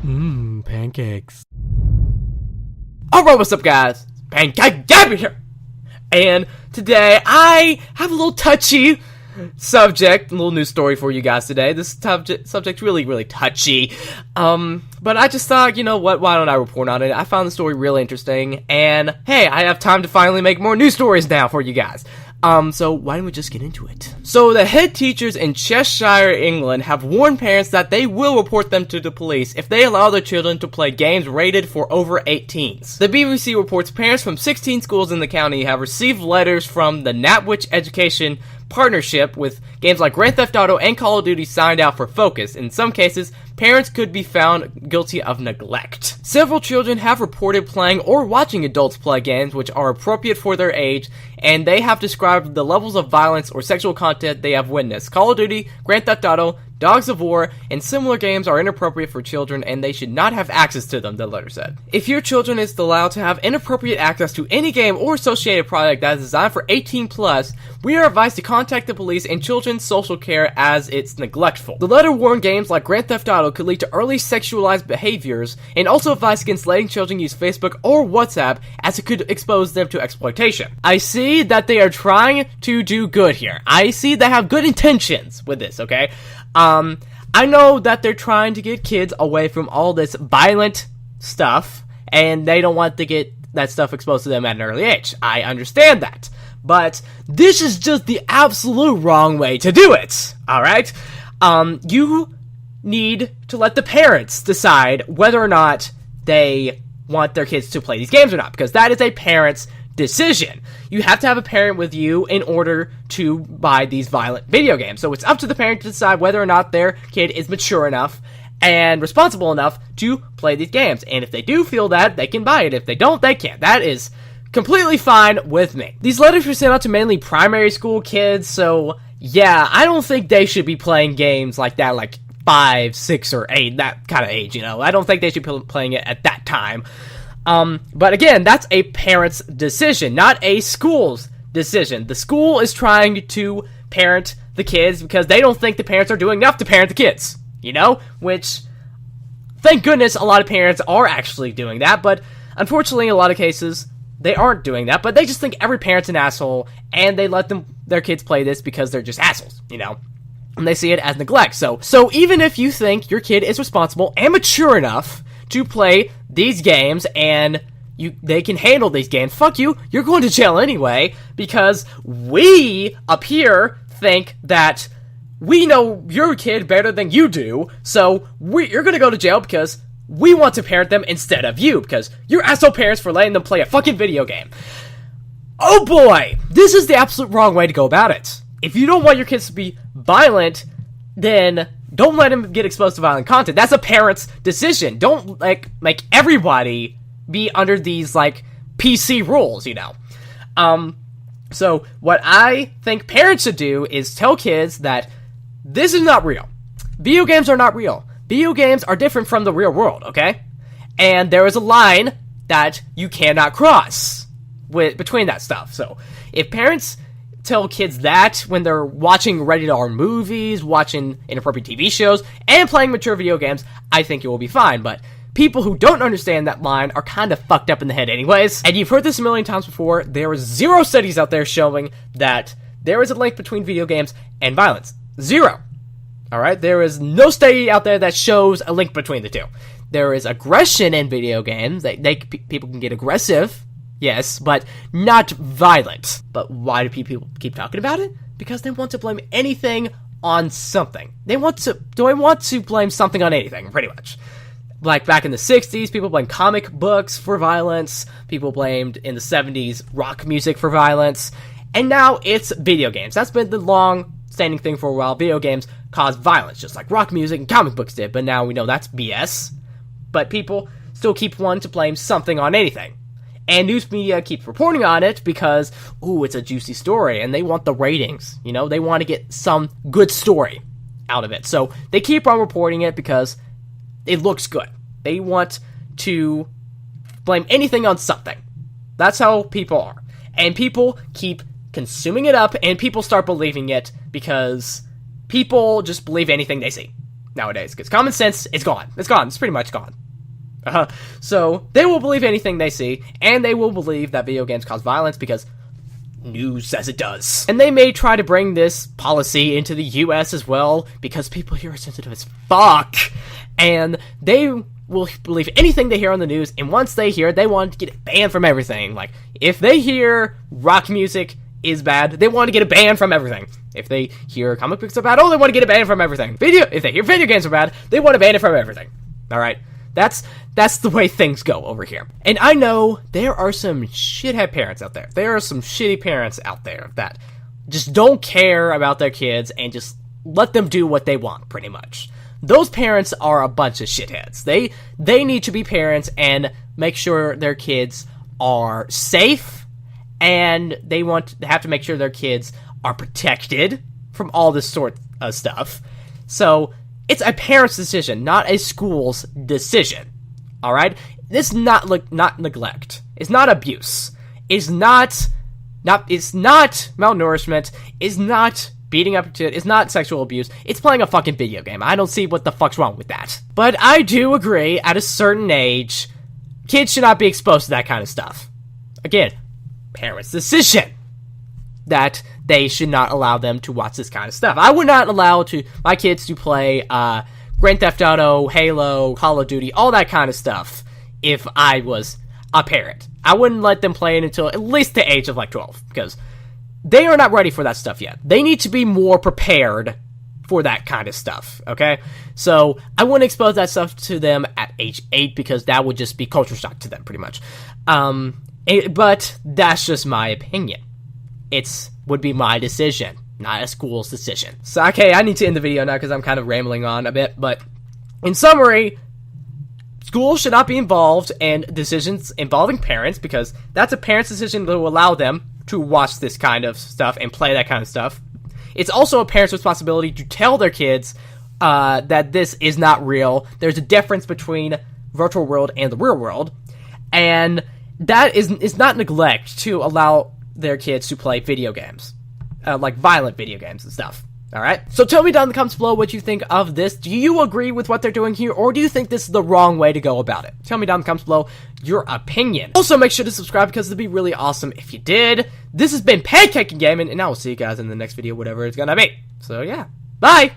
Pancakes. Alright, what's up guys? Pancake Gabby here! And today I have a little touchy subject, a little news story for you guys today. This subject's really touchy. But I just thought, you know what, why don't I report on it? I found the story really interesting, and hey, I have time to finally make more news stories now for you guys. So why don't we just get into it? So the head teachers in Cheshire, England have warned parents that they will report them to the police if they allow their children to play games rated for over 18s. The BBC reports parents from 16 schools in the county have received letters from the Natwich Education Partnership with games like Grand Theft Auto and Call of Duty signed out for focus. In some cases, parents could be found guilty of neglect. Several children have reported playing or watching adults play games which are appropriate for their age, and they have described the levels of violence or sexual content they have witnessed. Call of Duty, Grand Theft Auto, Dogs of War, and similar games are inappropriate for children and they should not have access to them, the letter said. If your children is allowed to have inappropriate access to any game or associated product that is designed for 18+, we are advised to contact the police and children's social care as it's neglectful. The letter warned games like Grand Theft Auto could lead to early sexualized behaviors and also advised against letting children use Facebook or WhatsApp as it could expose them to exploitation. I see that they are trying to do good here. I see they have good intentions with this, okay? I know that they're trying to get kids away from all this violent stuff, and they don't want to get that stuff exposed to them at an early age. I understand that. But this is just the absolute wrong way to do it, alright? You need to let the parents decide whether or not they want their kids to play these games or not, because that is a parent's decision. You have to have a parent with you in order to buy these violent video games. So it's up to the parent to decide whether or not their kid is mature enough and responsible enough to play these games. And if they do feel that, they can buy it. If they don't, they can't. That is completely fine with me. These letters were sent out to mainly primary school kids, so yeah, I don't think they should be playing games like that, like 5, 6, or 8, that kind of age, you know. I don't think they should be playing it at that time. But again, that's a parent's decision, not a school's decision. The school is trying to parent the kids because they don't think the parents are doing enough to parent the kids, you know? Which, thank goodness, a lot of parents are actually doing that, but unfortunately, in a lot of cases, they aren't doing that, but they just think every parent's an asshole, and they let their kids play this because they're just assholes, you know? And they see it as neglect. So even if you think your kid is responsible and mature enough to play these games and they can handle these games, fuck you, you're going to jail anyway, because we up here think that we know your kid better than you do, so you're gonna go to jail because we want to parent them instead of you, because you're asshole parents for letting them play a fucking video game. Oh boy, this is the absolute wrong way to go about it. If you don't want your kids to be violent, then don't let them get exposed to violent content. That's a parent's decision. Don't, make everybody be under these, PC rules, you know. So what I think parents should do is tell kids that this is not real. Video games are not real. Video games are different from the real world, okay? And there is a line that you cannot cross between that stuff. So if parents tell kids that when they're watching rated R movies, watching inappropriate TV shows, and playing mature video games, I think it will be fine. But people who don't understand that line are kind of fucked up in the head anyways. And you've heard this a million times before. There are 0 studies out there showing that there is a link between video games and violence. 0. Alright? There is no study out there that shows a link between the two. There is aggression in video games. People can get aggressive. Yes, but not violent. But why do people keep talking about it? Because they want to blame anything on something. They want to blame something on anything, pretty much. Like back in the 60s, people blamed comic books for violence. People blamed in the 70s rock music for violence. And now it's video games. That's been the long-standing thing for a while. Video games cause violence, just like rock music and comic books did. But now we know that's BS. But people still keep wanting to blame something on anything. And news media keeps reporting on it because, it's a juicy story, and they want the ratings, you know? They want to get some good story out of it. So they keep on reporting it because it looks good. They want to blame anything on something. That's how people are. And people keep consuming it up, and people start believing it because people just believe anything they see. nowadays, because common sense is gone. It's gone. It's pretty much gone. So they will believe anything they see, and they will believe that video games cause violence because news says it does. And they may try to bring this policy into the US as well, because people here are sensitive as fuck, and they will believe anything they hear on the news, and once they hear it, they want to get it banned from everything. Like, if they hear rock music is bad, they want to get it banned from everything. If they hear comic books are bad, they want to get it banned from everything. If they hear video games are bad, they want to ban it from everything. Alright? That's the way things go over here. And I know there are some shithead parents out there. There are some shitty parents out there that just don't care about their kids and just let them do what they want, pretty much. Those parents are a bunch of shitheads. They need to be parents and make sure their kids are safe, and they have to make sure their kids are protected from all this sort of stuff. So it's a parent's decision, not a school's decision. Alright? This is not neglect. It's not abuse. It's not malnourishment. It's not beating up a kid. It's not sexual abuse. It's playing a fucking video game. I don't see what the fuck's wrong with that. But I do agree, at a certain age, kids should not be exposed to that kind of stuff. Again, parents' decision that they should not allow them to watch this kind of stuff. I would not allow my kids to play Grand Theft Auto, Halo, Call of Duty, all that kind of stuff if I was a parent. I wouldn't let them play it until at least the age of like 12, because they are not ready for that stuff yet. They need to be more prepared for that kind of stuff, okay? So I wouldn't expose that stuff to them at age 8, because that would just be culture shock to them, pretty much. But that's just my opinion. Would be my decision, not a school's decision. So, okay, I need to end the video now because I'm kind of rambling on a bit, but in summary, schools should not be involved in decisions involving parents, because that's a parent's decision to allow them to watch this kind of stuff and play that kind of stuff. It's also a parent's responsibility to tell their kids that this is not real. There's a difference between virtual world and the real world, and that is not neglect to allow their kids to play video games, like violent video games and stuff. Alright? So tell me down in the comments below what you think of this. Do you agree with what they're doing here, or do you think this is the wrong way to go about it? Tell me down in the comments below your opinion. Also, make sure to subscribe, because it'd be really awesome if you did. This has been Pancaking Gaming, and I will see you guys in the next video, whatever it's gonna be. So yeah, bye!